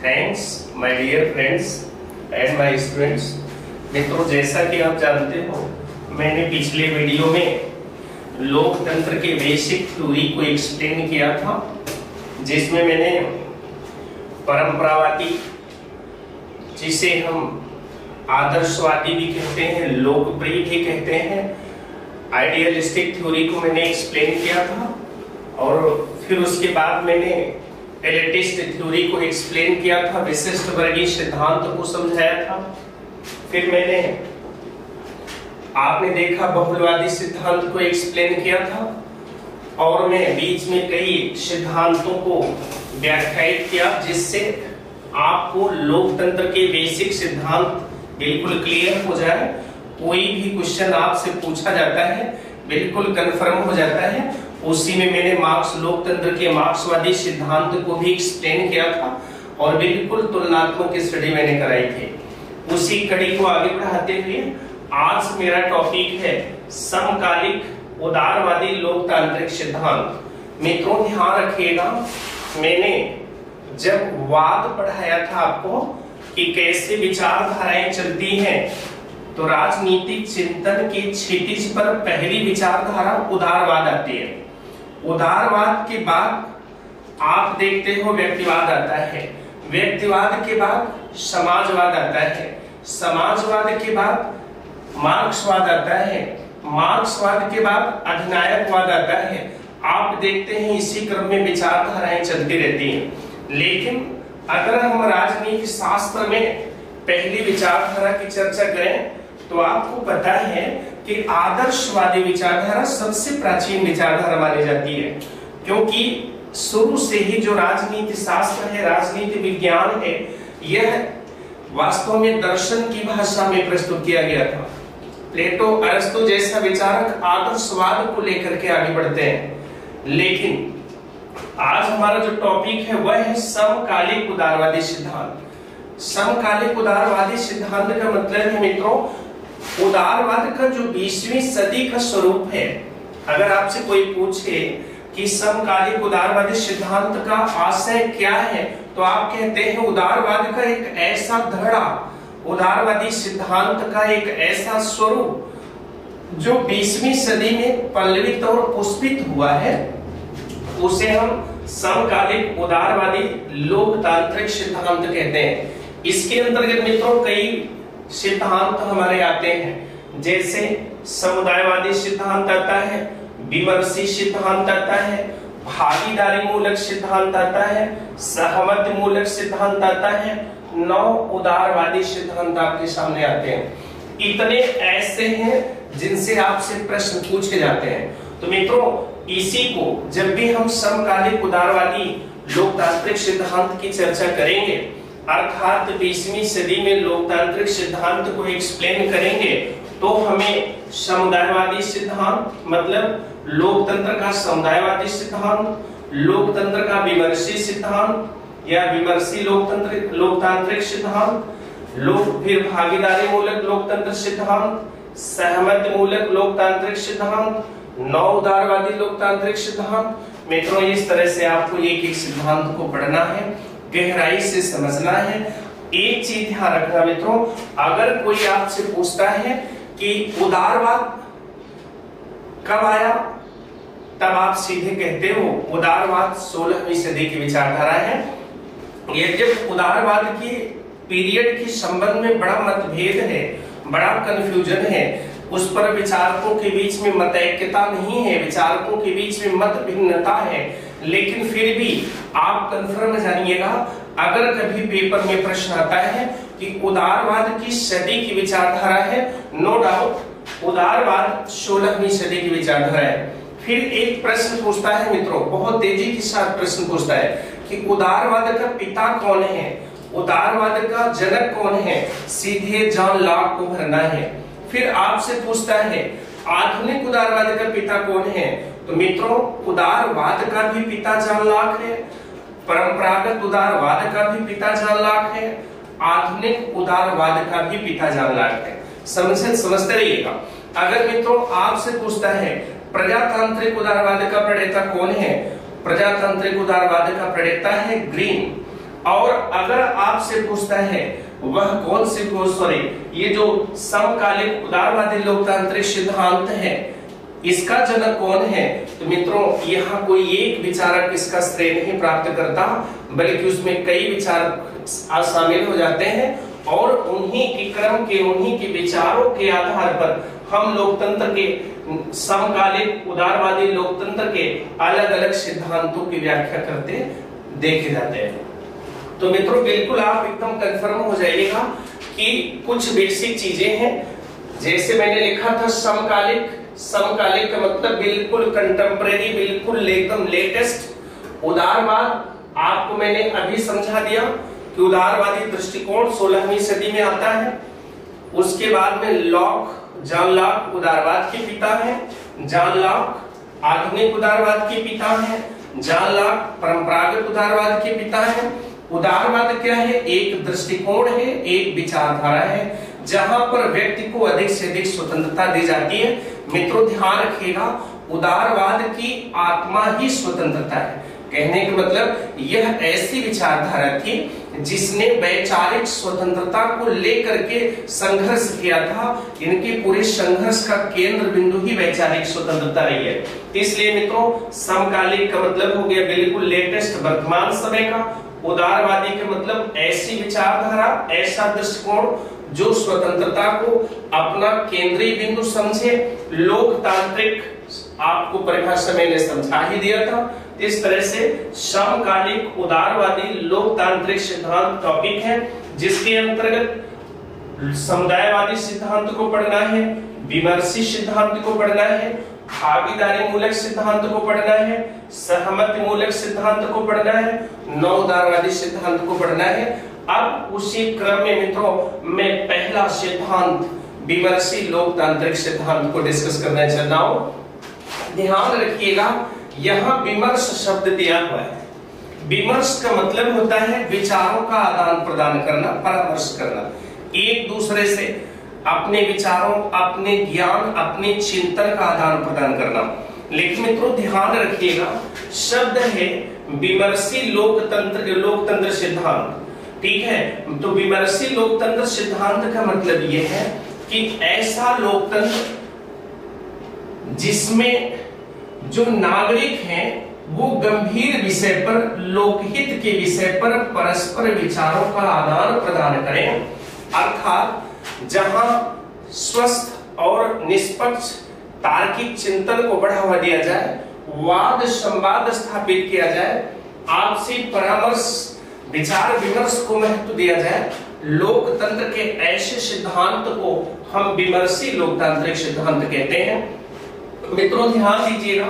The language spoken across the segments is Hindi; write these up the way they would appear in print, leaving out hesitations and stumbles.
Thanks my dear friends and my students. मित्रों, जैसा कि आप जानते हो, मैंने पिछले वीडियो में लोकतंत्र के बेसिक थ्योरी को एक्सप्लेन किया था, जिसमें मैंने परंपरावादी, जिसे हम आदर्शवादी भी कहते हैं, लोकप्रिय भी कहते हैं, आइडियलिस्टिक थ्योरी को मैंने एक्सप्लेन किया था। और फिर उसके बाद मैंने एलिटिस्ट थ्योरी को एक्सप्लेन किया था, विशिष्ट वर्गीय सिद्धांत को समझाया था। फिर मैंने, आपने देखा, बहुलवादी सिद्धांत को एक्सप्लेन किया था। और मैं बीच में कई सिद्धांतों को व्याख्यायित किया, जिससे आपको लोकतंत्र के बेसिक सिद्धांत बिल्कुल क्लियर हो जाए। कोई भी क्वेश्चन आपसे पूछा जाता है बिल्कुल कंफर्म हो जाता है। उसी में मैंने लोकतंत्र के मार्क्सवादी सिद्धांत को भी एक्सप्लेन किया था और बिल्कुल तुलनात्मक स्टडी मैंने कराई थी। उसी कड़ी को आगे बढ़ाते हुए आज मेरा टॉपिक है समकालिक उदारवादी लोकतांत्रिक सिद्धांत। मित्रों, ध्यान रखिएगा, मैंने जब वाद पढ़ाया था आपको कि कैसे विचारधाराएं चलती हैं, तो राजनीतिक चिंतन के क्षितिज पर पहली विचारधारा उदारवाद आती है। उदारवाद के बाद आप देखते हो व्यक्तिवाद आता है, व्यक्तिवाद के बाद समाजवाद आता है, समाजवाद के बाद मार्क्सवाद आता है, मार्क्सवाद के बाद अधिनायकवाद आता है। आप देखते हैं इसी क्रम में विचारधाराएं चलती रहती हैं। लेकिन अगर हम राजनीति शास्त्र में पहली विचारधारा की चर्चा करें, तो आपको पता है कि आदर्शवादी विचारधारा सबसे प्राचीन विचारधारा मानी जाती है, क्योंकि शुरू से ही जो राजनीति शास्त्र है, राजनीति विज्ञान है, यह वास्तव में दर्शन की भाषा में प्रस्तुत किया गया था। प्लेटो, अरस्तु जैसा विचारक आदर्शवाद को लेकर के आगे बढ़ते हैं। लेकिन आज हमारा जो टॉपिक है वह है समकालिक उदारवादी सिद्धांत। समकालिक उदारवादी सिद्धांत का मतलब है मित्रों, उदारवाद का जो 20वीं सदी का स्वरूप है। अगर आपसे कोई पूछे कि समकालिक उदारवादी सिद्धांत का आशय क्या है, तो आप कहते हैं उदारवाद का एक ऐसा धड़ा, उदारवादी सिद्धांत का एक ऐसा स्वरूप जो 20वीं सदी में पल्लवित और पुष्पित हुआ है, उसे हम समकालिक उदारवादी लोकतांत्रिक सिद्धांत कहते हैं। इसके अंतर्गत मित्रों कई सिद्धांत हमारे आते हैं, जैसे समुदायवादी सिद्धांत आता है, विमर्शी सिद्धांत आता है, भागीदारी मूलक सिद्धांत आता है, सहमति मूलक सिद्धांत आता है, 9 उदारवादी सिद्धांत आपके सामने आते हैं। इतने ऐसे हैं जिनसे आपसे प्रश्न पूछे जाते हैं। तो मित्रों, इसी को जब भी हम समकालिक उदारवादी लोकतांत्रिक सिद्धांत की चर्चा करेंगे, अर्थात 20वीं सदी में लोकतांत्रिक सिद्धांत को एक्सप्लेन करेंगे, तो हमें समुदायवादी सिद्धांत मतलब लोकतंत्र का समुदायवादी सिद्धांत, लोकतंत्र का विमर्शी सिद्धांत या विमर्शी लोकतांत्रिक सिद्धांत, फिर भागीदारी मूलक लोकतंत्र सिद्धांत, सहमति मूलक लोकतांत्रिक सिद्धांत, 9 उदारवादी लोकतांत्रिक सिद्धांत। मित्रों, इस तरह से आपको एक एक सिद्धांत को पढ़ना है, गहराई से समझना है। एक चीज ध्यान रखना मित्रों, अगर कोई आपसे पूछता है कि उदारवाद कब आया, तब आप सीधे कहते हो उदारवाद 16वीं सदी की विचारधारा है। यद्यपि उदारवाद की पीरियड के संबंध में बड़ा मतभेद है, बड़ा कंफ्यूजन है, उस पर विचारकों के बीच में मतैक्यता नहीं है, विचारकों के बीच में मत भिन्नता है। लेकिन फिर भी आप कंफर्म जानिएगा, अगर कभी पेपर में प्रश्न आता है कि उदारवाद की सदी की विचारधारा है, नो डाउट उदारवाद 16वीं सदी की विचारधारा है। फिर एक प्रश्न पूछता है मित्रों, बहुत तेजी के साथ प्रश्न पूछता है कि उदारवाद का पिता कौन है, उदारवाद का जनक कौन है। सीधे जॉन लॉक को भरना है। फिर आपसे पूछता है आधुनिक उदारवाद का पिता कौन है, तो मित्रों उदारवाद का भी पिता जॉन लॉक है, परंपरागत उदारवाद का भी पिता जॉन लॉक है, आधुनिक उदारवाद का भी पिता जॉन लॉक है। समझते रहिएगा। अगर मित्रों आपसे पूछता है प्रजातांत्रिक उदारवाद का प्रणेता कौन है, प्रजातांत्रिक उदारवाद का प्रणेता है ग्रीन। और अगर आपसे पूछता है वह कौन से ये जो समकालिक उदारवादी लोकतांत्रिक सिद्धांत है, इसका जनक कौन है, तो मित्रों यहाँ कोई एक विचारक इसका श्रेय नहीं प्राप्त करता, बल्कि उसमें कई विचारक शामिल हो जाते हैं और उन्हीं के क्रम के, उन्हीं के विचारों के आधार पर हम लोकतंत्र के, समकालिक उदारवादी लोकतंत्र के अलग अलग सिद्धांतों की व्याख्या करते देखे जाते हैं। तो मित्रों बिल्कुल आप एकदम कंफर्म हो जाइएगा कि कुछ बेसिक चीजें हैं। जैसे मैंने लिखा था समकालिक, समकालिक का मतलब बिल्कुल कंटेम्परेरी, बिल्कुल एकदम लेटेस्ट। उदारवाद आपको मैंने अभी समझा दिया कि उदारवादी दृष्टिकोण 16वीं सदी में आता है। उसके बाद में लॉक, जॉन लॉक उदारवाद के पिता हैं। जॉन लॉक आधुनिक उदारवाद के पिता हैं। जॉन लॉक परंपरागत उदारवाद के पिता हैं। उदारवाद क्या है? एक दृष्टिकोण है, एक विचारधारा है जहां पर व्यक्ति को अधिक से अधिक स्वतंत्रता दी जाती है। मित्रों ध्यान रखिएगा, उदारवाद की आत्मा ही स्वतंत्रता है। कहने का मतलब यह ऐसी विचारधारा थी जिसने वैचारिक स्वतंत्रता को लेकर के संघर्ष किया था। इनके पूरे संघर्ष का केंद्र बिंदु ही वैचारिक स्वतंत्रता रही है। इसलिए मित्रों समकालिक का मतलब हो गया बिल्कुल लेटेस्ट, वर्तमान समय का। उदारवादी का मतलब ऐसी विचारधारा, ऐसा दृष्टिकोण जो स्वतंत्रता को अपना केंद्रीय बिंदु समझे। लोकतांत्रिक आपको परिभाषा मैंने समझा ही दिया था। इस तरह से समकालिक उदारवादी लोकतांत्रिक सिद्धांत टॉपिक है, जिसके अंतर्गत समुदायवादी सिद्धांत को पढ़ना है, विमर्शी सिद्धांत को पढ़ना है, भागीदारी मूलक सिद्धांत को पढ़ना है, सहमति मूलक सिद्धांत को पढ़ना है, नव उदारवादी सिद्धांत को पढ़ना है। अब उसी क्रम में मित्रों मैं पहला सिद्धांत विमर्शी लोकतांत्रिक सिद्धांत को डिस्कस करना चाहता हूं। ध्यान रखिएगा, यहाँ विमर्श शब्द दिया हुआ है। विमर्श का मतलब होता है विचारों का आदान प्रदान करना, परामर्श करना, एक दूसरे से अपने विचारों, अपने ज्ञान, अपने चिंतन का आदान प्रदान करना। लेकिन मित्रों ध्यान रखिएगा, शब्द है विमर्शी लोकतंत्र सिद्धांत, ठीक है। तो विमर्शी लोकतंत्र सिद्धांत का मतलब यह है कि ऐसा लोकतंत्र जिसमें जो नागरिक हैं वो गंभीर विषय पर, लोकहित के विषय पर परस्पर विचारों का आदान प्रदान करें, अर्थात जहां स्वस्थ और निष्पक्ष तार्किक चिंतन को बढ़ावा दिया जाए, वाद संवाद स्थापित किया जाए, आपसी परामर्श, विचार विमर्श को महत्व दिया जाए। लोकतंत्र के ऐसे सिद्धांत को हम विमर्शी लोकतांत्रिक सिद्धांत कहते हैं। मित्रों ध्यान दीजिएगा,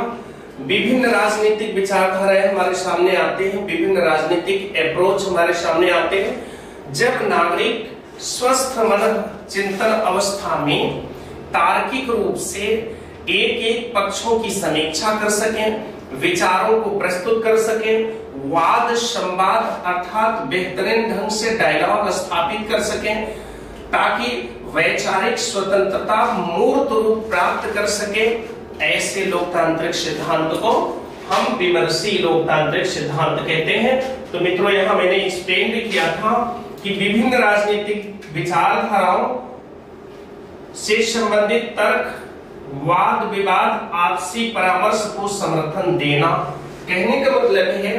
विभिन्न राजनीतिक विचारधाराएं हमारे सामने आते हैं, विभिन्न राजनीतिक अप्रोच हमारे सामने आते हैं। जब नागरिक स्वस्थ मन चिंतन अवस्था में तार्किक रूप से एक एक पक्षों की समीक्षा कर सकें, विचारों को प्रस्तुत कर सकें, वाद संवाद अर्थात बेहतरीन ढंग से डायलॉग स्थापित कर सकें, ताकि वैचारिक स्वतंत्रता मूर्त रूप प्राप्त कर सके, ऐसे लोकतांत्रिक सिद्धांत को हम विमर्शी लोकतांत्रिक सिद्धांत कहते हैं। तो मित्रों यहाँ मैंने एक्सप्लेन भी किया था कि विभिन्न राजनीतिक विचारधाराओं से संबंधित तर्क, वाद विवाद, आपसी परामर्श को समर्थन देना। कहने का मतलब है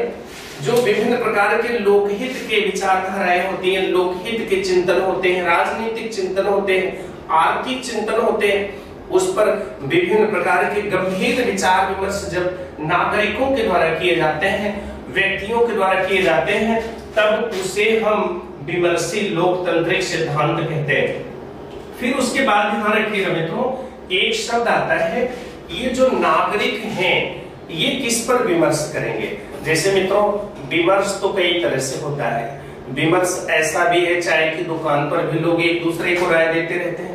जो विभिन्न प्रकार के लोकहित के विचारधाराएं होती हैं, लोकहित के चिंतन होते हैं, राजनीतिक चिंतन होते हैं, आर्थिक चिंतन होते हैं, उस पर विभिन्न प्रकार के गंभीर विचार विमर्श जब नागरिकों के द्वारा किए जाते हैं, व्यक्तियों के द्वारा किए जाते हैं, तब उसे हम विमर्शी लोकतांत्रिक सिद्धांत कहते हैं। फिर उसके बाद ध्यान रखिएगा मित्रों, एक शब्द आता है, ये जो नागरिक हैं ये किस पर विमर्श करेंगे। जैसे मित्रों विमर्श तो कई तरह से होता है। विमर्श ऐसा भी है, चाय की दुकान पर भी लोग एक दूसरे को राय देते रहते हैं।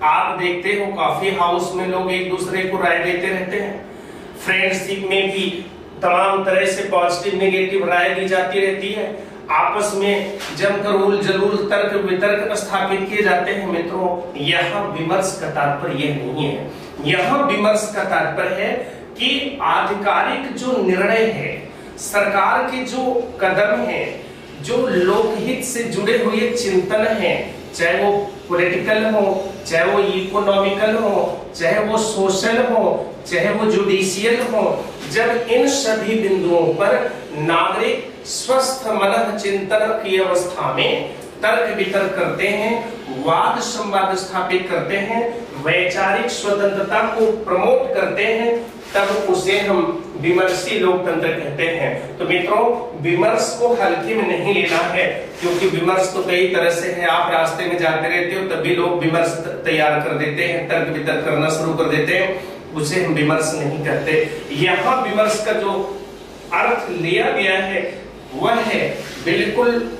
आप देखते हो कॉफी हाउस में लोग एक दूसरे को राय देते रहते हैं। फ्रेंडशिप में भी तमाम तरह से पॉजिटिव नेगेटिव राय दी जाती रहती है। आपस में जमकर उल जलूल तर्क वितर्क स्थापित किए जाते हैं। मित्रों यहाँ विमर्श का तात्पर्य यह नहीं है। यहाँ विमर्श का तात्पर्य है कि आधिकारिक जो निर्णय है, सरकार के जो कदम है, जो लोकहित से जुड़े हुए चिंतन हैं, चाहे वो पॉलिटिकल हो, चाहे वो इकोनॉमिकल हो, चाहे वो सोशल हो, चाहे वो जुडिशियल हो, जब इन सभी बिंदुओं पर नागरिक स्वस्थ मनः चिंतन की अवस्था में तर्क वितर्क करते हैं, वाद संवाद स्थापित करते हैं, वैचारिक स्वतंत्रता को प्रमोट करते हैं, तब उसे हम विमर्शी लोकतंत्र कहते हैं। तो मित्रों, विमर्श को हल्के में नहीं लेना है, क्योंकि विमर्श तो कई तरह से है। आप रास्ते में जाते रहते हो तब भी लोग विमर्श तैयार कर देते हैं, तर्क वितर्क करना शुरू कर देते हैं, उसे हम विमर्श नहीं कहते। यहाँ विमर्श का जो अर्थ लिया गया है वह है बिल्कुल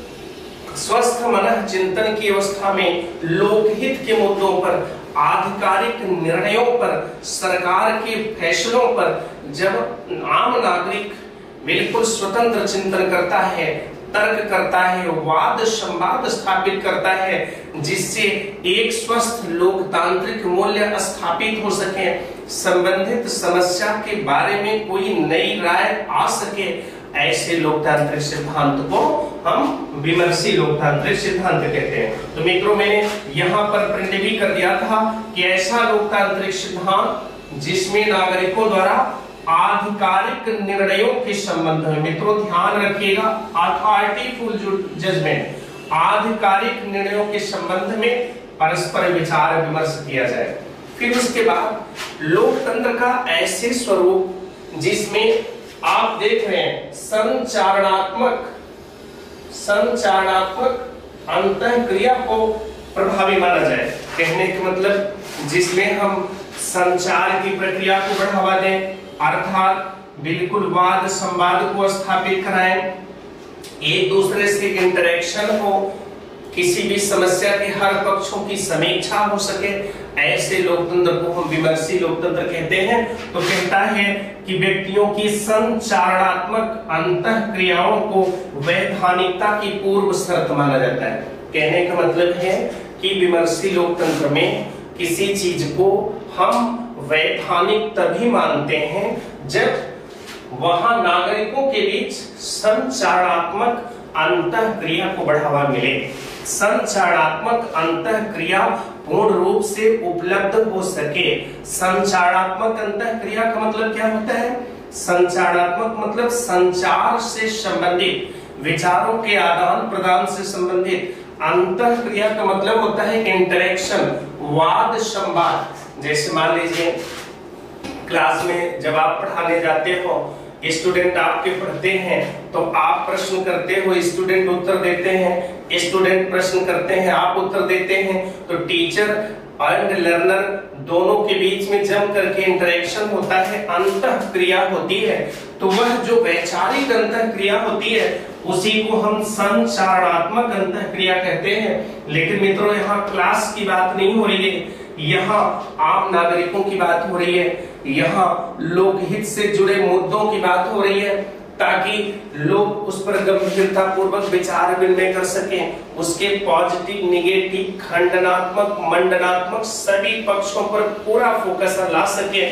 स्वस्थ मनः चिंतन की अवस्था में लोकहित के मुद्दों पर, आधिकारिक निर्णयों पर, सरकार के फैसलों पर जब आम नागरिक बिल्कुल स्वतंत्र चिंतन करता है, तर्क करता है, वाद संवाद स्थापित करता है, जिससे एक स्वस्थ लोकतांत्रिक मूल्य स्थापित हो सके, संबंधित समस्या के बारे में कोई नई राय आ सके, ऐसे लोकतांत्रिक सिद्धांत को हम विमर्शी लोकतांत्रिक सिद्धांत कहते हैं। तो मित्रों, मैंने यहाँ पर प्रिंट भी कर दिया था कि ऐसा लोकतांत्रिक सिद्धांत जिसमें नागरिकों द्वारा आधिकारिक निर्णयों के संबंध में, मित्रों ध्यान रखिएगा, अथॉरिटीफुल जजमेंट, आधिकारिक निर्णयों के संबंध में परस्पर विचार विमर्श किया जाए। फिर उसके बाद लोकतंत्र का ऐसे स्वरूप जिसमें आप देख रहे हैं संचारणात्मक अंतःक्रिया को प्रभावी माना जाए। कहने का मतलब जिसमें हम संचार की प्रक्रिया को बढ़ावा दें, अर्थात बिल्कुल वाद संवाद को स्थापित कराएं, एक दूसरे से इंटरेक्शन हो, किसी भी समस्या के हर पक्षों की समीक्षा हो सके, ऐसे लोकतंत्र को हम विमर्शी लोकतंत्र कहते हैं। तो कहता है कि व्यक्तियों की संचारणात्मक अंतःक्रियाओं को वैधानिकता की पूर्व शर्त माना जाता है। कहने का मतलब है कि विमर्शी लोकतंत्र में किसी चीज को हम वैधानिक तभी मानते हैं जब वहां नागरिकों के बीच संचारणात्मक अंतःक्रिया को बढ़ावा मिले, संचारणात्मक अंतःक्रिया पूर्ण रूप से उपलब्ध हो सके। संचारणात्मक अंतःक्रिया का मतलब क्या होता है? संचारणात्मक मतलब संचार से संबंधित, विचारों के आदान प्रदान से संबंधित। अंतःक्रिया का मतलब होता है इंटरेक्शन, वाद संवाद। जैसे मान लीजिए क्लास में जब आप पढ़ाने जाते हो, स्टूडेंट आपके पढ़ते हैं तो आप प्रश्न करते हो, स्टूडेंट उत्तर देते हैं, स्टूडेंट प्रश्न करते हैं, आप उत्तर देते हैं। तो टीचर एंड लर्नर दोनों के बीच में जम करके इंटरेक्शन होता है, अंतःक्रिया होती है। तो वह जो वैचारिक अंतःक्रिया होती है उसी को हम संचारणात्मक अंतःक्रिया कहते हैं। लेकिन मित्रों, यहाँ क्लास की बात नहीं हो रही है, यहाँ आम नागरिकों की बात हो रही है, यहाँ लोकहित से जुड़े मुद्दों की बात हो रही है, ताकि लोग उस पर गंभीरता पूर्वक विचार विनिमय कर सकें, उसके पॉजिटिव, निगेटिव, खंडनात्मक, मंडनात्मक सभी पक्षों पर पूरा फोकस ला सके।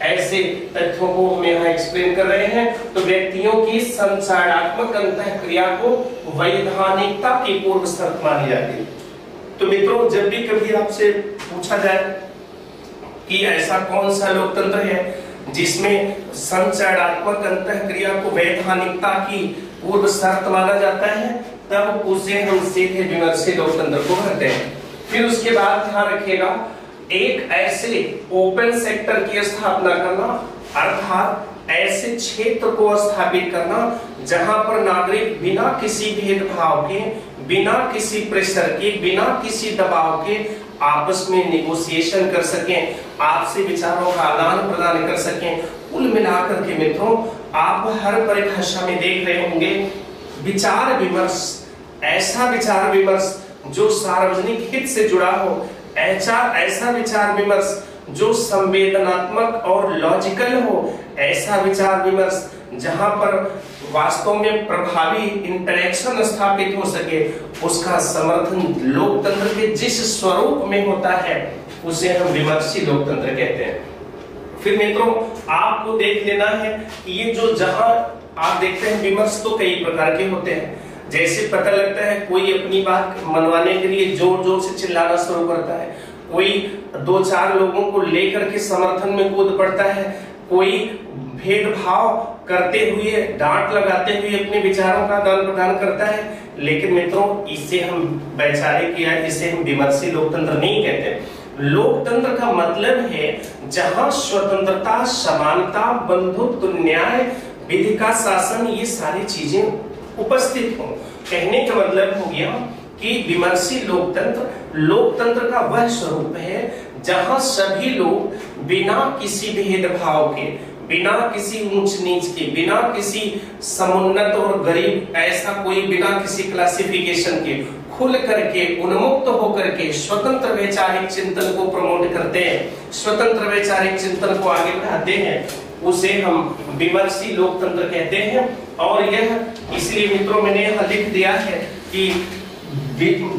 ऐसे तथ्यों को हम यहाँ एक्सप्लेन कर रहे हैं। तो व्यक्तियों की संचारणात्मक अंतःक्रिया को वैधानिकता की पूर्व शर्त मानी जाती है। तो मित्रों, जब भी कभी आपसे पूछा जाए कि ऐसा कौन सा लोकतंत्र है जिसमें संचारणात्मक अंतःक्रिया को वैधानिकता की पूर्व शर्त माना जाता है, तब उसे हम सीधे विमर्शी लोकतंत्र को कहते हैं। फिर उसके बाद ध्यान रखिएगा, एक ऐसे ओपन सेक्टर की स्थापना करना, अर्थात ऐसे क्षेत्र को स्थापित करना जहां पर नागरिक बिना किसी भेदभाव के, बिना किसी प्रेशर के, बिना किसी दबाव के आपस में नेगोशिएशन कर सकें, आपसे विचारों का आदान प्रदान कर सकें। कुल मिलाकर के मित्रों, आप हर परिभाषा में देख रहे होंगे विचार विमर्श, ऐसा विचार विमर्श जो सार्वजनिक हित से जुड़ा हो, ऐसा विचार विमर्श जो संवेदनात्मक और लॉजिकल हो, ऐसा विचार विमर्श जहां पर वास्तव में प्रभावी इंटरेक्शन स्थापित हो सके, उसका समर्थन लोकतंत्र के जिस स्वरूप में होता है उसे हम विमर्शी लोकतंत्र कहते हैं। फिर मित्रों, आपको देख लेना है कि ये जो जहां आप देखते हैं विमर्श तो कई प्रकार के होते हैं। जैसे पता लगता है कोई अपनी बात मनवाने के लिए जोर जोर से चिल्लाना शुरू करता है, कोई दो चार लोगों को लेकर के समर्थन में कूद पड़ता है, कोई भेदभाव करते हुए डांट लगाते हुए अपने विचारों का आदान प्रदान करता है। लेकिन मित्रों, इसे हम वैचारिक या इसे हम विमर्शी लोकतंत्र नहीं कहते। लोकतंत्र का मतलब है जहां स्वतंत्रता, समानता, बंधुत्व, न्याय, विधि का शासन, ये सारी चीजें उपस्थित हो। कहने का मतलब हो गया कि विमर्शी लोकतंत्र लोकतंत्र का वह स्वरूप है जहां सभी लोग बिना किसी भेदभाव के, बिना किसी ऊंच नीच के, बिना किसी समुन्नत और गरीब, ऐसा कोई बिना किसी क्लासिफिकेशन के, खुल करके, उन्मुक्त होकर के स्वतंत्र वैचारिक चिंतन को प्रमोट करते हैं, स्वतंत्र वैचारिक चिंतन को आगे बढ़ाते हैं, उसे हम विमर्शी लोकतंत्र कहते हैं। और यह इसलिए मित्रों मैंने यहां लिख दिया है कि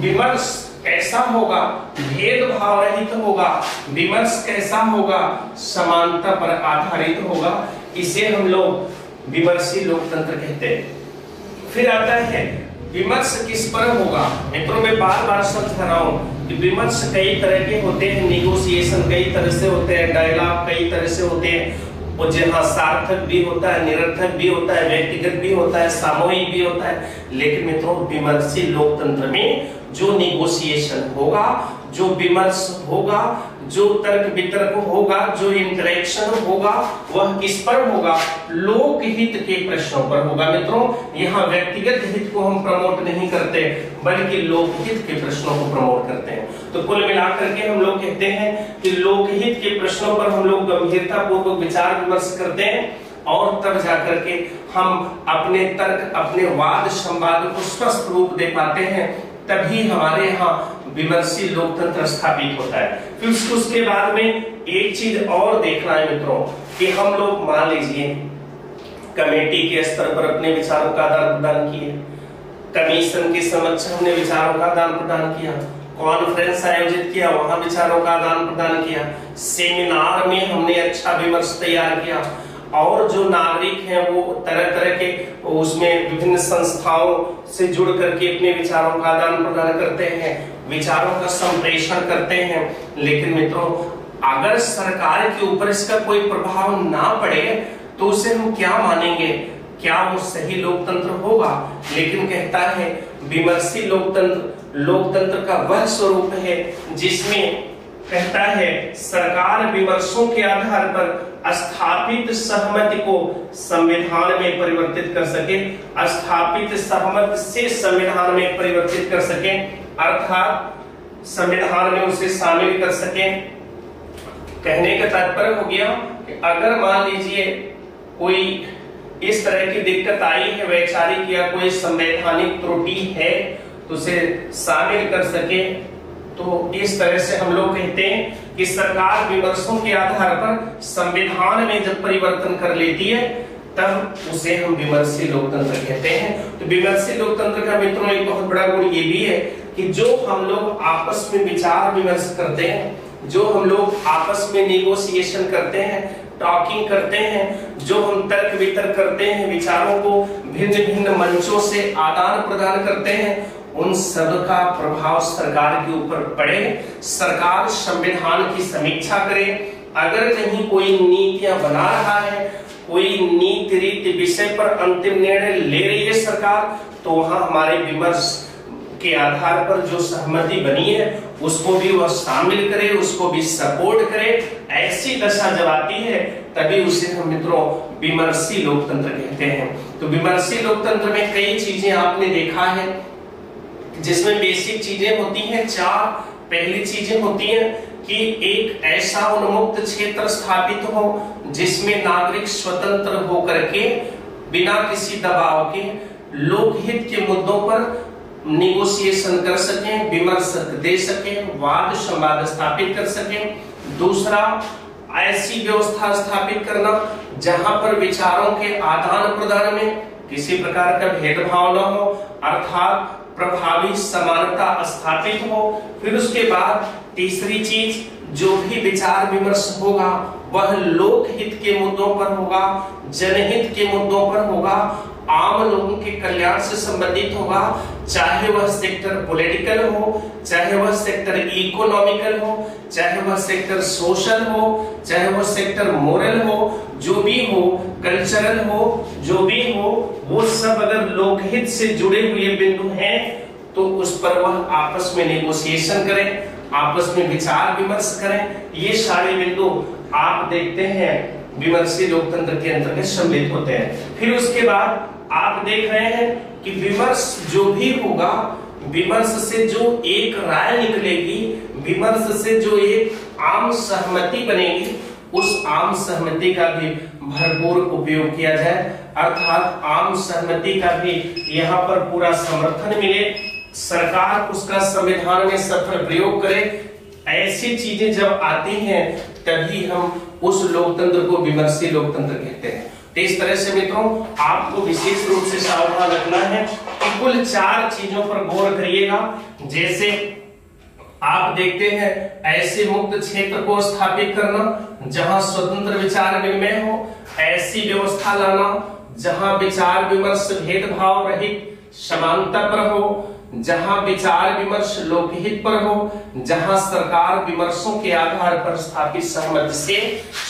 विमर्श कैसा होगा, भेदभाव रहित होगा, विमर्श कैसा होगा, समानता पर आधारित होगा, इसे हम लोग विमर्शी लोकतंत्र कहते हैं। फिर आता है विमर्श किस पर होगा। मित्रों मैं बार बार समझा रहा हूं कि विमर्श कई तरह के होते हैं, निगोशिएशन कई तरह से होते हैं, डायलॉग कई तरह से होते हैं, और जहां सार्थक भी होता है, निरर्थक भी होता है, व्यक्तिगत भी होता है, सामूहिक भी होता है। लेकिन मित्रों विमर्शी लोकतंत्र में जो निगोशिएशन होगा, जो विमर्श होगा, जो तर्क वितर्क होगा, जो इंटरेक्शन होगा, वह किस पर होगा, लोकहित के प्रश्नों पर होगा। मित्रों यहाँ व्यक्तिगत हित को हम प्रमोट नहीं करते बल्कि लोकहित के प्रश्नों को प्रमोट करते हैं। तो कुल मिलाकर के हम लोग कहते हैं कि लोकहित के प्रश्नों पर हम लोग गंभीरता पूर्वक विचार विमर्श करते हैं और तब जाकर के हम अपने तर्क, अपने वाद संवाद को स्वस्थ रूप दे पाते हैं, तभी हमारे यहाँ विमर्शी लोकतंत्र स्थापित होता है। फिर उसके बाद में एक चीज और देखना है मित्रों कि हम लोग मान लीजिए कमेटी के स्तर पर अपने विचारों का आदान प्रदान किए, कमीशन के समक्ष हमने विचारों का आदान प्रदान किया, कॉन्फ्रेंस आयोजित किया, वहां विचारों का आदान प्रदान किया, सेमिनार में हमने अच्छा विमर्श तैयार किया, और जो नागरिक हैं वो तरह तरह के उसमें विभिन्न संस्थाओं से जुड़ करके अपने विचारों का आदान प्रदान करते हैं, विचारों का संप्रेषण करते हैं। लेकिन मित्रों अगर सरकार के ऊपर इसका कोई प्रभाव ना पड़े तो उसे हम क्या मानेंगे, क्या वो सही लोकतंत्र होगा। लेकिन कहता है विमर्शी लोकतंत्र लोकतंत्र का वह स्वरूप है जिसमें कहता है सरकार विमर्शों के आधार पर स्थापित सहमति को संविधान में परिवर्तित कर सके, स्थापित सहमति से संविधान में परिवर्तित कर सके, अर्थात संविधान में उसे शामिल कर सके। कहने का तात्पर्य हो गया कि अगर मान लीजिए कोई इस तरह की दिक्कत आई है, वैचारिक या कोई संवैधानिक त्रुटि है, तो उसे शामिल कर सके। तो इस तरह से हम लोग कहते हैं कि सरकार विमर्शों के आधार पर संविधान में जब परिवर्तन कर लेती है तब उसे हम विमर्शी लोकतंत्र कहते हैं। तो विमर्शी लोकतंत्र का मित्रों एक बहुत बड़ा गुण ये भी है कि जो हम लोग आपस में विचार विमर्श करते हैं, जो हम लोग आपस में नेगोशिएशन करते हैं, टॉकिंग करते हैं, जो हम तर्क वितर्क करते हैं, विचारों को भिन्न भिन्न मंचों से आदान प्रदान करते हैं, उन सब का प्रभाव सरकार के ऊपर पड़े, सरकार संविधान की समीक्षा करे। अगर कहीं कोई नीतियां बना रहा है, कोई नीति रीति विषय पर अंतिम निर्णय ले रही है सरकार, तो वहां हमारे विमर्श के आधार पर जो सहमति बनी है उसको भी वह शामिल करे, उसको भी सपोर्ट करे। ऐसी दशा जब आती है तभी उसे हम मित्रों विमर्शी लोकतंत्र कहते हैं। तो विमर्शी लोकतंत्र में कई चीजें आपने देखा है जिसमें बेसिक चीजें होती हैं चार। पहली चीजें होती हैं कि एक ऐसा उन्मुक्त क्षेत्र स्थापित हो जिसमें नागरिक स्वतंत्र होकर के बिना किसी दबाव के लोकहित के मुद्दों पर निगोशिएशन कर सकें, विमर्श दे सकें, वाद संवाद स्थापित कर सकें। दूसरा, ऐसी व्यवस्था स्थापित करना जहां पर विचारों के आदान प्रदान में किसी प्रकार का भेदभाव न हो, अर्थात प्रभावी समानता स्थापित हो। फिर उसके बाद तीसरी चीज, जो भी विचार विमर्श होगा वह लोकहित के मुद्दों पर होगा, जनहित के मुद्दों पर होगा, आम लोगों के कल्याण से संबंधित होगा, चाहे वह सेक्टर पॉलिटिकल हो, चाहे वह सेक्टर इकोनॉमिकल हो, चाहे वह सेक्टर सोशल हो, चाहे वह सेक्टर मोरल हो, जो भी हो, कल्चरल हो, जो भी हो, वो सब अगर लोकहित से जुड़े हुए बिंदु हैं तो उस पर वह आपस में नेगोशिएशन करें, आपस में विचार विमर्श करें। ये सारे बिंदु आप देखते हैं विमर्शी लोकतंत्र के अंतर्गत सम्मिलित होते हैं। फिर उसके बाद आप देख रहे हैं कि विमर्श जो भी होगा, विमर्श से जो एक राय निकलेगी, विमर्श से जो एक आम सहमति बनेगी, उस आम सहमति का भी भरपूर उपयोग किया जाए, अर्थात आम सहमति का भी यहाँ पर पूरा समर्थन मिले, सरकार उसका संविधान में सफल प्रयोग करे। ऐसी चीजें जब आती हैं तभी हम उस लोकतंत्र को विमर्शी लोकतंत्र कहते हैं। तो इस तरह से मित्रों आपको विशेष रूप से सावधान रखना है कि कुल 4 चीजों पर गौर करिएगा। जैसे आप देखते हैं ऐसे मुक्त क्षेत्र को स्थापित करना जहां स्वतंत्र विचार विनिमय हो, ऐसी व्यवस्था लाना जहां विचार विमर्श भेदभाव रहित समानता पर हो, जहां विचार विमर्श लोकहित पर हो, जहां सरकार विमर्शों के आधार पर स्थापित सहमति से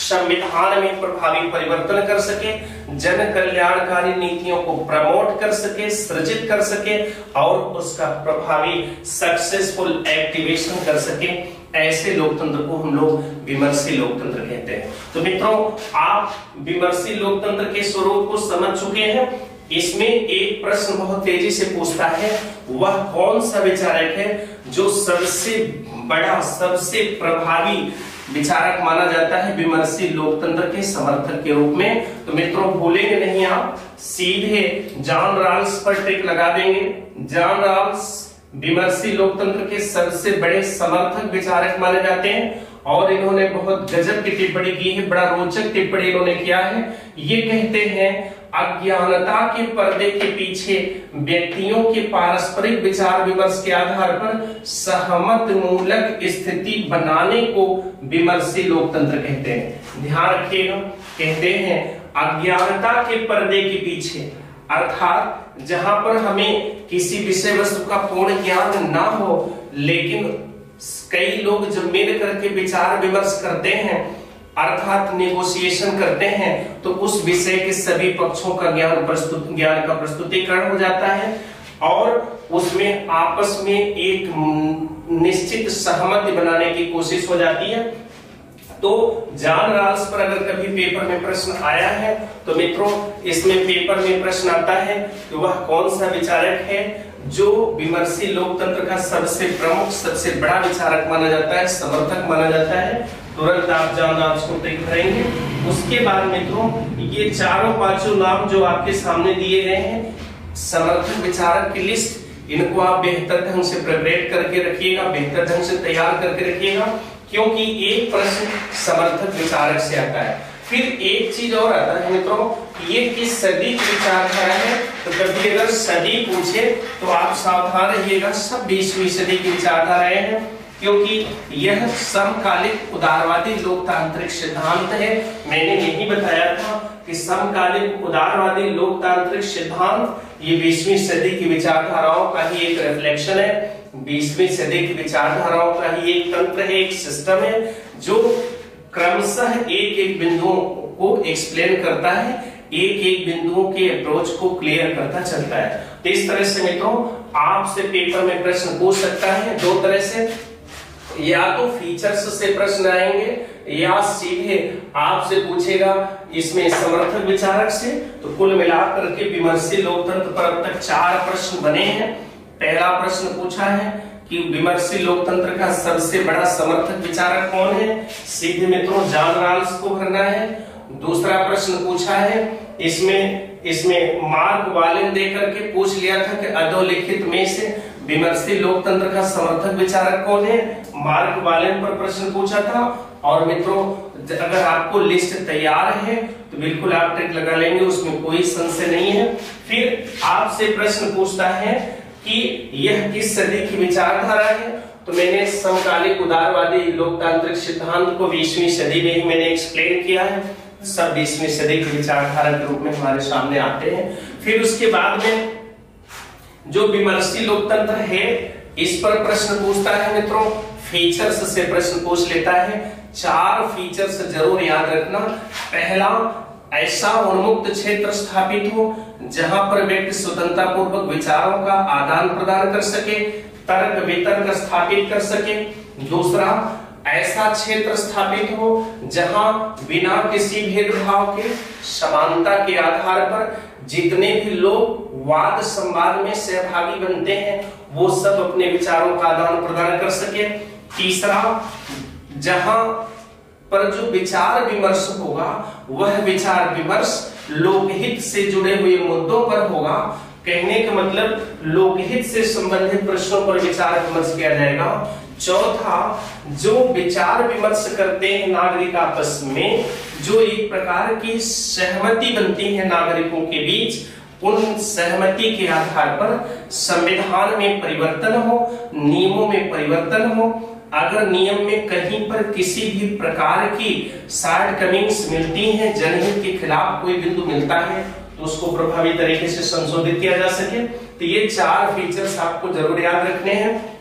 संविधान में प्रभावी परिवर्तन कर सके, जन कल्याणकारी नीतियों को प्रमोट कर सके, सृजित कर सके और उसका प्रभावी सक्सेसफुल एक्टिवेशन कर सके। ऐसे लोकतंत्र को हम लोग विमर्शी लोकतंत्र कहते हैं। तो मित्रों आप विमर्शी लोकतंत्र के स्वरूप को समझ चुके हैं। इसमें एक प्रश्न बहुत तेजी से पूछता है, वह कौन सा विचारक है जो सबसे बड़ा, सबसे प्रभावी विचारक माना जाता है विमर्शी लोकतंत्र के समर्थक के रूप में? तो मित्रों भूलेंगे नहीं, आप सीधे जॉन रॉल्स पर टिक लगा देंगे। जॉन रॉल्स विमर्शी लोकतंत्र के सबसे बड़े समर्थक विचारक माने जाते हैं और इन्होंने बहुत गजब की टिप्पणी की है, बड़ा रोचक टिप्पणी इन्होंने किया है। ये कहते हैं अज्ञानता के पर्दे के पीछे व्यक्तियों के पारस्परिक विचार विमर्श के आधार पर सहमत मूलक स्थिति बनाने को विमर्शी लोकतंत्र कहते हैं। ध्यान रखिएगा, कहते हैं अज्ञानता के पर्दे के पीछे, अर्थात जहां पर हमें किसी विषय वस्तु का पूर्ण ज्ञान ना हो, लेकिन कई लोग जब मिल करके विचार विमर्श करते हैं, अर्थात नेगोशिएशन करते हैं, तो उस विषय के सभी पक्षों का ज्ञान का प्रस्तुतिकरण हो जाता है और उसमें आपस में एक निश्चित सहमति बनाने की कोशिश हो जाती है। तो जॉन रॉल्स पर अगर कभी पेपर में प्रश्न आया है तो मित्रों इसमें पेपर में प्रश्न आता है कि वह कौन सा विचारक है जो विमर्शी लोकतंत्र का सबसे प्रमुख, सबसे बड़ा विचारक माना जाता है, समर्थक माना जाता है। तुरंत आप जॉन रॉल्स को टिक करेंगे। उसके बाद मित्रों ये चारों पांचों नाम जो आपके सामने दिए गए हैं समर्थक विचारक की लिस्ट, इनको आप बेहतर ढंग से प्रिपेयर करके रखिएगा, बेहतर ढंग से तैयार करके रखिएगा, क्योंकि एक प्रश्न समर्थक विचारक से आता है। फिर एक चीज और आता है मित्रों, ये किस सदी की विचारधारा है, तो कभी अगर सदी पूछे तो आप सावधान रहिएगा, सब 20वीं सदी की विचारधाराएं हैं, क्योंकि यह समकालिक उदारवादी लोकतांत्रिक सिद्धांत है। मैंने यही बताया था कि समकालिक उदारवादी लोकतांत्रिक सिद्धांत ये 20वीं सदी की विचारधाराओं का ही एक रिफ्लेक्शन है, 20वीं सदी की विचारधाराओं का ही एक तंत्र है, एक सिस्टम है जो क्रमशः एक एक बिंदुओं को एक्सप्लेन करता है, एक एक बिंदुओं के अप्रोच को क्लियर करता चलता है। तो इस तरह से मित्रों आपसे पेपर में प्रश्न पूछ सकता है दो तरह से, या तो फीचर्स से प्रश्न आएंगे या सीधे आपसे पूछेगा इसमें समर्थक विचारक से। तो कुल मिलाकर के विमर्शी लोकतंत्र पर अब तक 4 प्रश्न बने हैं। पहला प्रश्न पूछा है कि विमर्शी लोकतंत्र का सबसे बड़ा समर्थक विचारक कौन है, सीधे मित्रों जॉन रॉल्स को भरना है। दूसरा प्रश्न पूछा है इसमें मार्क वालेन देकर के पूछ लिया था कि अधोलिखित में से विमर्शी लोकतंत्र का समर्थक विचारक कौन है, मार्क वालेन पर प्रश्न पूछा था। और मित्रों अगर आपको लिस्ट तैयार है तो बिल्कुल आप टिक लगा लेंगे, उसमें कोई संशय नहीं है। फिर आपसे प्रश्न पूछता है कि यह किस सदी की विचारधारा है, तो मैंने समकालिक उदारवादी लोकतांत्रिक सिद्धांत को 20वीं सदी में ही मैंने एक्सप्लेन किया है। सब 20वीं सदी के विचारधारा के रूप में हमारे सामने आते हैं। फिर उसके बाद में जो विमर्शी लोकतंत्र है, इस पर प्रश्न पूछता है मित्रों, फीचर्स से प्रश्न पूछ लेता है। 4 फीचर्स जरूर याद रखना। पहला, ऐसा उन्मुक्त क्षेत्र स्थापित हो जहां पर व्यक्ति स्वतंत्रता पूर्वक विचारों का आदान प्रदान कर सके, तर्क वितर्क स्थापित कर सके। दूसरा, ऐसा क्षेत्र स्थापित हो जहां बिना किसी भेदभाव के समानता के आधार पर जितने भी लोग वाद संवाद में सहभागी बनते हैं वो सब अपने विचारों का आदान प्रदान कर सके। तीसरा, जहां पर जो विचार विमर्श होगा वह विचार विमर्श लोकहित से जुड़े हुए मुद्दों पर होगा। कहने का मतलब लोकहित से संबंधित प्रश्नों पर विचार विमर्श किया जाएगा। चौथा, जो विचार विमर्श करते हैं नागरिक आपस में, जो एक प्रकार की सहमति बनती है नागरिकों के बीच, उन सहमति के आधार पर संविधान में परिवर्तन हो, नियमों में परिवर्तन हो। अगर नियम में कहीं पर किसी भी प्रकार की शॉर्ट कमिंग्स मिलती हैं, जनहित के खिलाफ कोई बिंदु मिलता है, तो उसको प्रभावी तरीके से संशोधित किया जा सके। तो ये 4 फीचर्स आपको जरूर याद रखने हैं।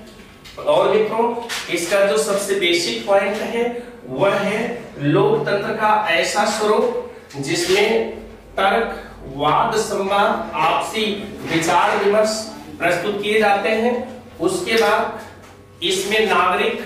और मित्रों, इसका जो सबसे बेसिक पॉइंट है वह है लोकतंत्र का ऐसा स्वरूप जिसमें तर्क, वाद संवाद, आपसी विचार विमर्श प्रस्तुत किए जाते हैं। उसके बाद इसमें नागरिक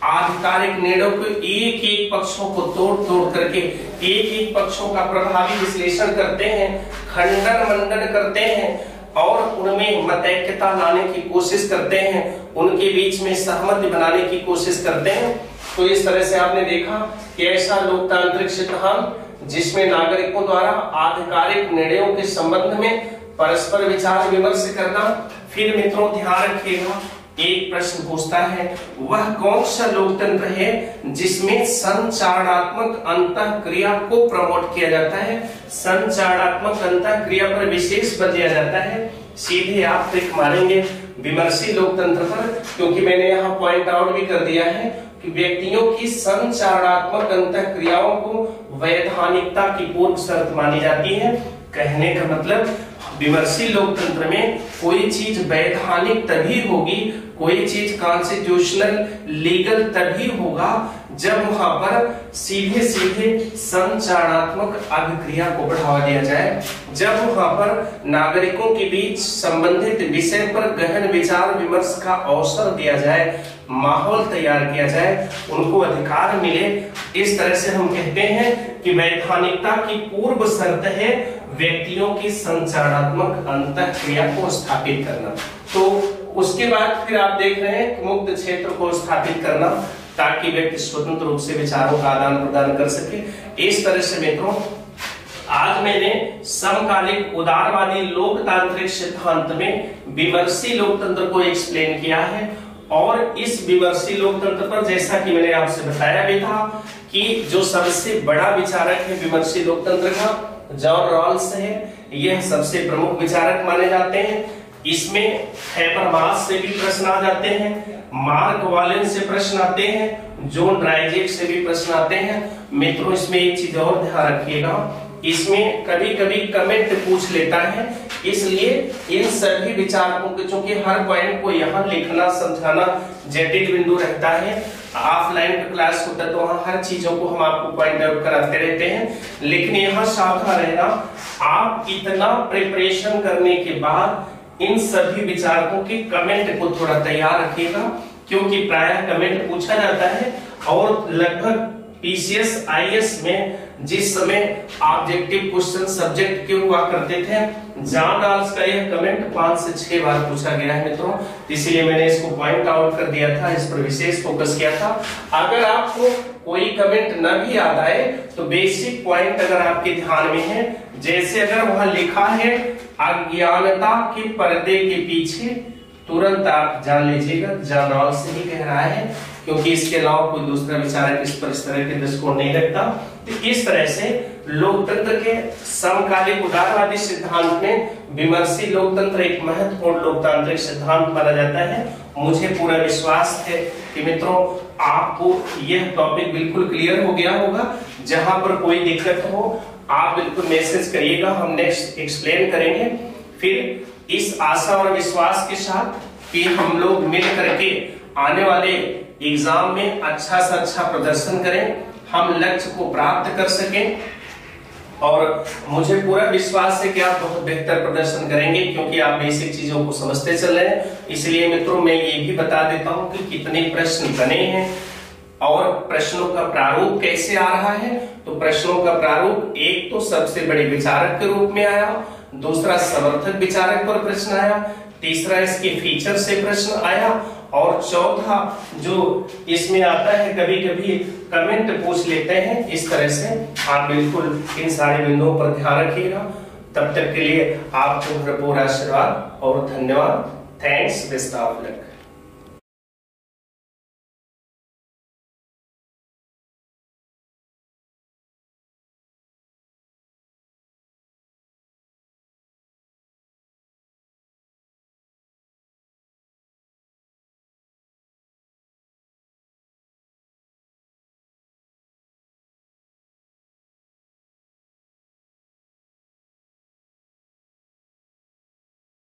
आधिकारिक निर्णयों को एक एक पक्षों को तोड़ करके एक एक पक्षों का प्रभावी विश्लेषण करते हैं, खंडन मंडन करते हैं और उनमें मतैक्यता लाने की कोशिश करते हैं, उनके बीच में सहमति बनाने की कोशिश करते हैं। तो इस तरह से आपने देखा कि ऐसा लोकतांत्रिक सिद्धांत जिसमें नागरिकों द्वारा आधिकारिक निर्णयों के संबंध में परस्पर विचार विमर्श करना। फिर मित्रों ध्यान रखिएगा, एक प्रश्न पूछता है वह कौन सा लोकतंत्र है जिसमें संचारणात्मक अंतःक्रिया को प्रमोट किया जाता है, संचारणात्मक अंतःक्रिया पर विशेष बल दिया जाता है। सीधे आप टिक मारेंगे विमर्शी लोकतंत्र पर, क्योंकि मैंने यहाँ पॉइंट आउट भी कर दिया है कि व्यक्तियों की संचारणात्मक अंतःक्रियाओं को वैधानिकता की पूर्व शर्त मानी जाती है। कहने का मतलब विमर्शी लोकतंत्र में कोई चीज वैधानिक तभी होगी, कोई चीज कॉन्स्टिट्यूशनल लीगल तभी होगा जब वहां पर सीधे सीधे संचारणात्मक अभिक्रिया को बढ़ावा दिया जाए, जब वहां पर नागरिकों के बीच संबंधित विषय पर गहन विचार विमर्श का अवसर दिया जाए, माहौल तैयार किया जाए, उनको अधिकार मिले। इस तरह से हम कहते हैं कि वैधानिकता की पूर्व शर्त है व्यक्तियों की संचारणात्मक अंतःक्रिया को स्थापित करना। तो उसके बाद फिर आप देख रहे हैं कि मुक्त क्षेत्र को स्थापित करना ताकि व्यक्ति स्वतंत्र रूप से विचारों का आदान प्रदान कर सके। इस तरह से मित्रों, आज मैंने समकालिक उदारवादी लोकतांत्रिक सिद्धांत में विमर्शी लोकतंत्र को एक्सप्लेन किया है। और इस विमर्शी लोकतंत्र पर जैसा कि मैंने आपसे बताया भी था कि जो सबसे बड़ा विचारक है विमर्शी लोकतंत्र का, जॉन रॉल्स है, यह सबसे प्रमुख विचारक माने जाते हैं। इसमें हैबरमास से भी प्रश्न आ जाते हैं, मार्क वालेन से प्रश्न आते हैं, जॉन ड्राइजेक से भी प्रश्न आते हैं। मित्रों, इसमें एक चीज और ध्यान रखिएगा, इसमें कभी कभी कमेंट पूछ लेता है, इसलिए इन सभी विचारकों के, चूंकि हर पॉइंट को यहाँ लिखना समझाना जटिल बिंदु रहता है, ऑफलाइन का क्लास होता है तो वहाँ हर चीजों को हम आपको पॉइंट आउट कराते रहते हैं, लेकिन यहाँ सावधान रहना, आप इतना प्रिपरेशन करने के बाद इन सभी विचारकों के कमेंट को थोड़ा तैयार रखिएगा, क्योंकि प्रायः कमेंट पूछा जाता है। और लगभग पीसीएस आईएएस में जिस समय ऑब्जेक्टिव क्वेश्चन सब्जेक्ट के हुआ करते थे, जॉन रॉल्स का यह कमेंट 5 से 6 बार पूछा गया है मित्रों, इसलिए मैंने इसको पॉइंट आउट कर दिया था, इस पर विशेष फोकस किया था। अगर आपको कोई कमेंट न भी याद आए तो बेसिक पॉइंट अगर आपके ध्यान में है, जैसे अगर वहां लिखा है अज्ञानता के पर्दे के पीछे, तुरंत आप जान लीजिएगा जॉन रॉल्स से ही कह रहा है, क्योंकि इसके अलावा कोई दूसरा विचारक इस पर इस तरह के दृष्टिकोण नहीं रखता। तो इस तरह से लोकतंत्र के समकालिक उदारवादी सिद्धांत में विमर्शी लोकतंत्र एक महत्वपूर्ण लोकतांत्रिक सिद्धांत माना जाता है। मुझे पूरा विश्वास है कि मित्रों आपको यह टॉपिक बिल्कुल क्लियर हो गया होगा। जहां पर कोई दिक्कत हो आप बिल्कुल मैसेज करिएगा, हम नेक्स्ट एक्सप्लेन करेंगे। फिर इस आशा और विश्वास के साथ कि हम लोग मिल करके आने वाले एग्जाम में अच्छा से अच्छा प्रदर्शन करें, हम लक्ष्य को प्राप्त कर सकें। और मुझे पूरा विश्वास है कि आप बहुत बेहतर प्रदर्शन करेंगे क्योंकि आप बेसिक चीजों को समझते चल रहे हैं। इसलिए मित्रों मैं ये भी बता देता हूं कि कितने प्रश्न बने हैं और प्रश्नों का प्रारूप कैसे आ रहा है। तो प्रश्नों का प्रारूप एक तो सबसे बड़े विचारक के रूप में आया, दूसरा समर्थक विचारक पर प्रश्न आया, तीसरा इसके फीचर से प्रश्न आया और चौथा जो इसमें आता है कभी कभी कमेंट पूछ लेते हैं। इस तरह से आप बिल्कुल इन सारे बिंदुओं पर ध्यान रखिएगा। तब तक के लिए आपको भरपूर आशीर्वाद और धन्यवाद। Thanks, best of luck.